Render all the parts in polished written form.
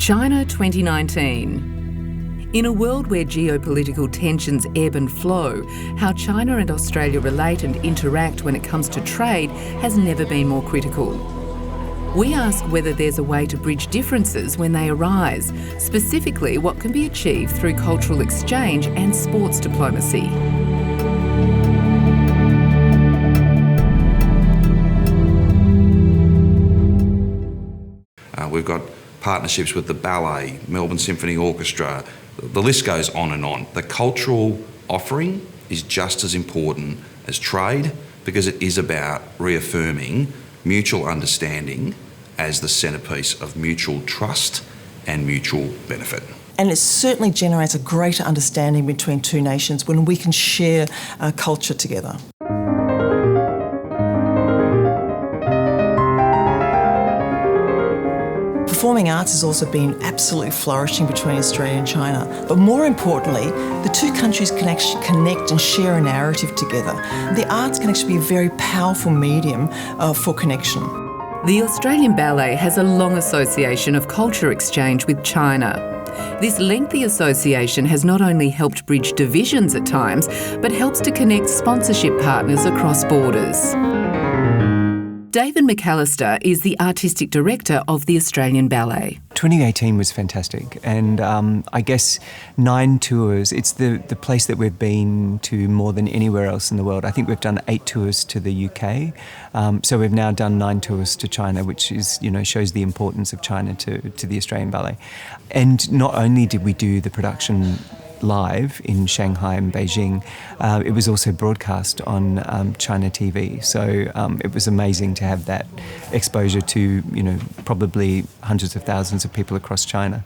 China 2019. In a world where geopolitical tensions ebb and flow, how China and Australia relate and interact when it comes to trade has never been more critical. We ask whether there's a way to bridge differences when they arise, specifically what can be achieved through cultural exchange and sports diplomacy. We've got partnerships with the ballet, Melbourne Symphony Orchestra, the list goes on and on. The cultural offering is just as important as trade because it is about reaffirming mutual understanding as the centrepiece of mutual trust and mutual benefit. And it certainly generates a greater understanding between two nations when we can share culture together. Performing arts has also been absolutely flourishing between Australia and China. But more importantly, the two countries can actually connect and share a narrative together. The arts can actually be a very powerful medium for connection. The Australian Ballet has a long association of culture exchange with China. This lengthy association has not only helped bridge divisions at times, but helps to connect sponsorship partners across borders. David McAllister is the artistic director of the Australian Ballet. 2018 was fantastic, and I guess 9 tours. It's the place that we've been to more than anywhere else in the world. I think we've done 8 tours to the UK, so we've now done 9 tours to China, which is, shows the importance of China to the Australian Ballet. And not only did we do the production live in Shanghai and Beijing, it was also broadcast on China TV. So it was amazing to have that exposure to, probably hundreds of thousands of people across China.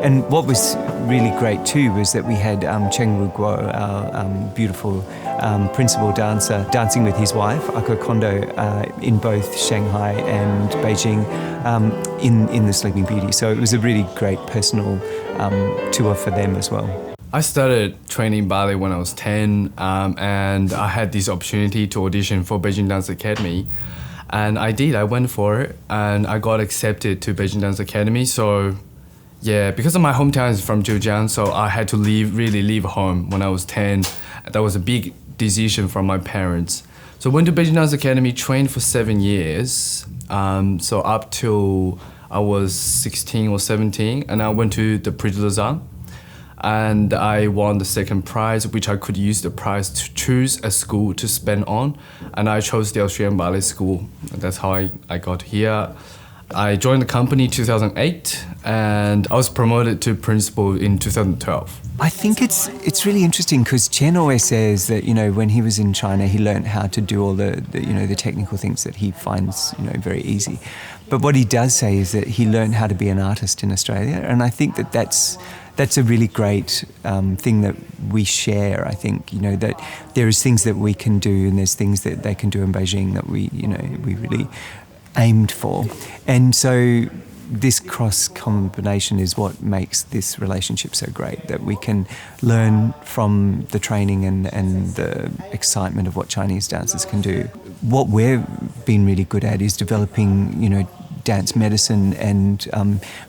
And what was really great too was that we had Cheng Wu Guo, our beautiful principal dancer, dancing with his wife, Ako Kondo, in both Shanghai and Beijing in The Sleeping Beauty. So it was a really great personal tour for them as well. I started training ballet when I was 10, and I had this opportunity to audition for Beijing Dance Academy. And I did, I went for it, and I got accepted to Beijing Dance Academy. So yeah, because of my hometown is from Zhejiang, so I had to leave home when I was 10. That was a big decision from my parents. So I went to Beijing Dance Academy, trained for 7 years. So up till I was 16 or 17, and I went to the Prix de Lausanne. And I won the second prize, which I could use the prize to choose a school to spend on. And I chose the Australian Ballet School. And that's how I got here. I joined the company in 2008, and I was promoted to principal in 2012. I think it's really interesting because Chen always says that, when he was in China, he learned how to do all the technical things that he finds, very easy. But what he does say is that he learned how to be an artist in Australia. And I think that's a really great thing that we share. I think, that there is things that we can do and there's things that they can do in Beijing that we really aimed for. And so this cross combination is what makes this relationship so great, that we can learn from the training and the excitement of what Chinese dancers can do. What we've been really good at is developing, dance medicine and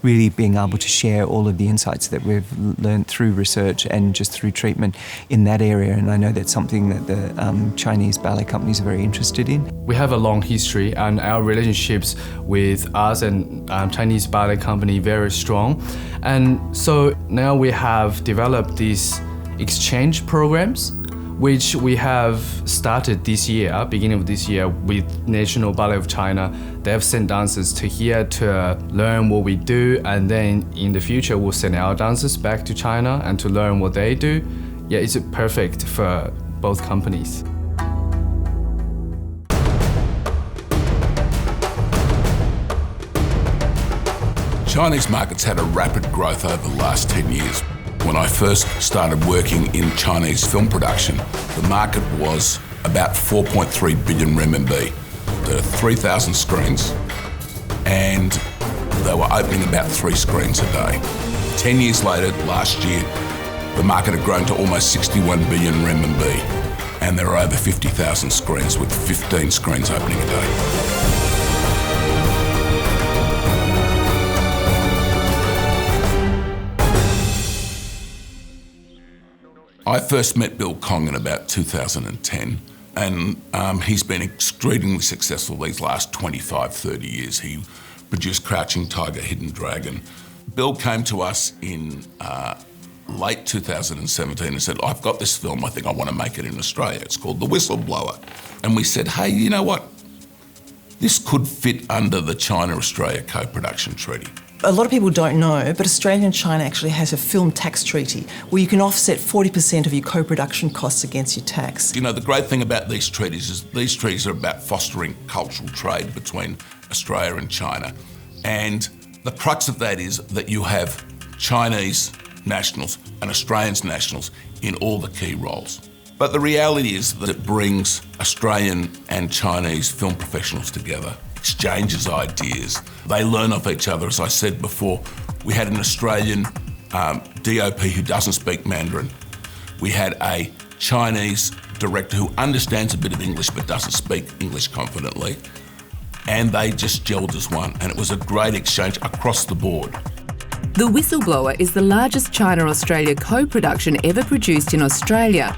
really being able to share all of the insights that we've learned through research and just through treatment in that area. And I know that's something that the Chinese ballet companies are very interested in. We have a long history, and our relationships with us and Chinese ballet company very strong. And so now we have developed these exchange programs, which we have started this year, beginning of this year, with National Ballet of China. They have sent dancers to here to learn what we do, and then in the future we'll send our dancers back to China and to learn what they do. Yeah, it's perfect for both companies. Chinese markets had a rapid growth over the last 10 years. When I first started working in Chinese film production, the market was about 4.3 billion renminbi. There are 3,000 screens, and they were opening about 3 screens a day. 10 years later, last year, the market had grown to almost 61 billion renminbi, and there are over 50,000 screens with 15 screens opening a day. I first met Bill Kong in about 2010, and he's been extremely successful these last 25, 30 years. He produced Crouching Tiger, Hidden Dragon. Bill came to us in late 2017 and said, I've got this film, I think I want to make it in Australia. It's called The Whistleblower. And we said, hey, you know what? This could fit under the China-Australia co-production treaty. A lot of people don't know, but Australia and China actually has a film tax treaty where you can offset 40% of your co-production costs against your tax. You know, the great thing about these treaties is these treaties are about fostering cultural trade between Australia and China. And the crux of that is that you have Chinese nationals and Australian nationals in all the key roles. But the reality is that it brings Australian and Chinese film professionals together, exchanges ideas. They learn off each other. As I said before, we had an Australian DOP who doesn't speak Mandarin. We had a Chinese director who understands a bit of English but doesn't speak English confidently. And they just gelled as one. And it was a great exchange across the board. The Whistleblower is the largest China-Australia co-production ever produced in Australia.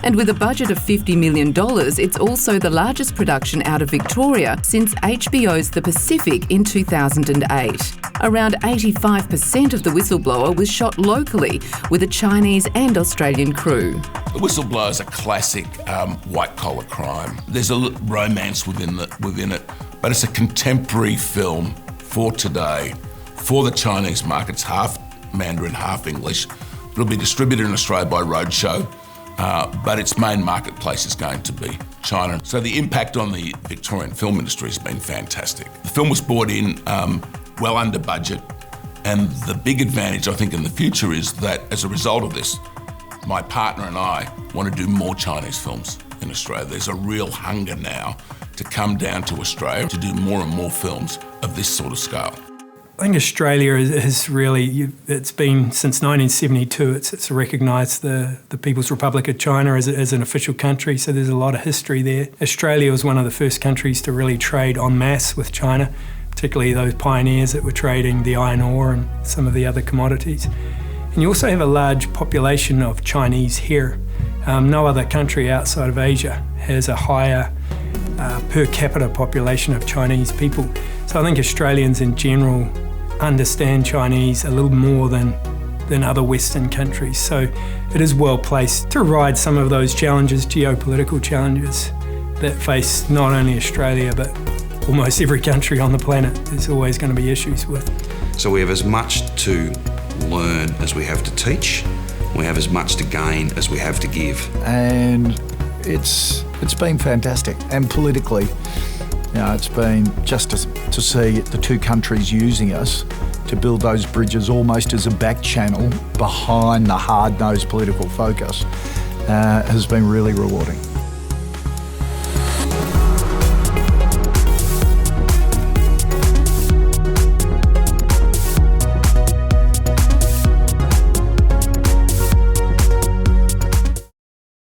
And with a budget of $50 million, it's also the largest production out of Victoria since HBO's The Pacific in 2008. Around 85% of The Whistleblower was shot locally with a Chinese and Australian crew. The Whistleblower is a classic white-collar crime. There's a romance within it, but it's a contemporary film for today, for the Chinese markets, half Mandarin, half English. It'll be distributed in Australia by Roadshow. But its main marketplace is going to be China. So the impact on the Victorian film industry has been fantastic. The film was brought in well under budget, and the big advantage I think in the future is that as a result of this, my partner and I want to do more Chinese films in Australia. There's a real hunger now to come down to Australia to do more and more films of this sort of scale. I think Australia has really, it's been since 1972, it's recognised the People's Republic of China as an official country, so there's a lot of history there. Australia was one of the first countries to really trade en masse with China, particularly those pioneers that were trading the iron ore and some of the other commodities. And you also have a large population of Chinese here. No other country outside of Asia has a higher per capita population of Chinese people. So I think Australians in general understand Chinese a little more than other Western countries. So it is well placed to ride some of those challenges, geopolitical challenges, that face not only Australia but almost every country on the planet. There's always going to be issues with. So we have as much to learn as we have to teach. We have as much to gain as we have to give. And it's been fantastic. And politically, you know, it's been just to see the two countries using us to build those bridges almost as a back channel behind the hard-nosed political focus has been really rewarding.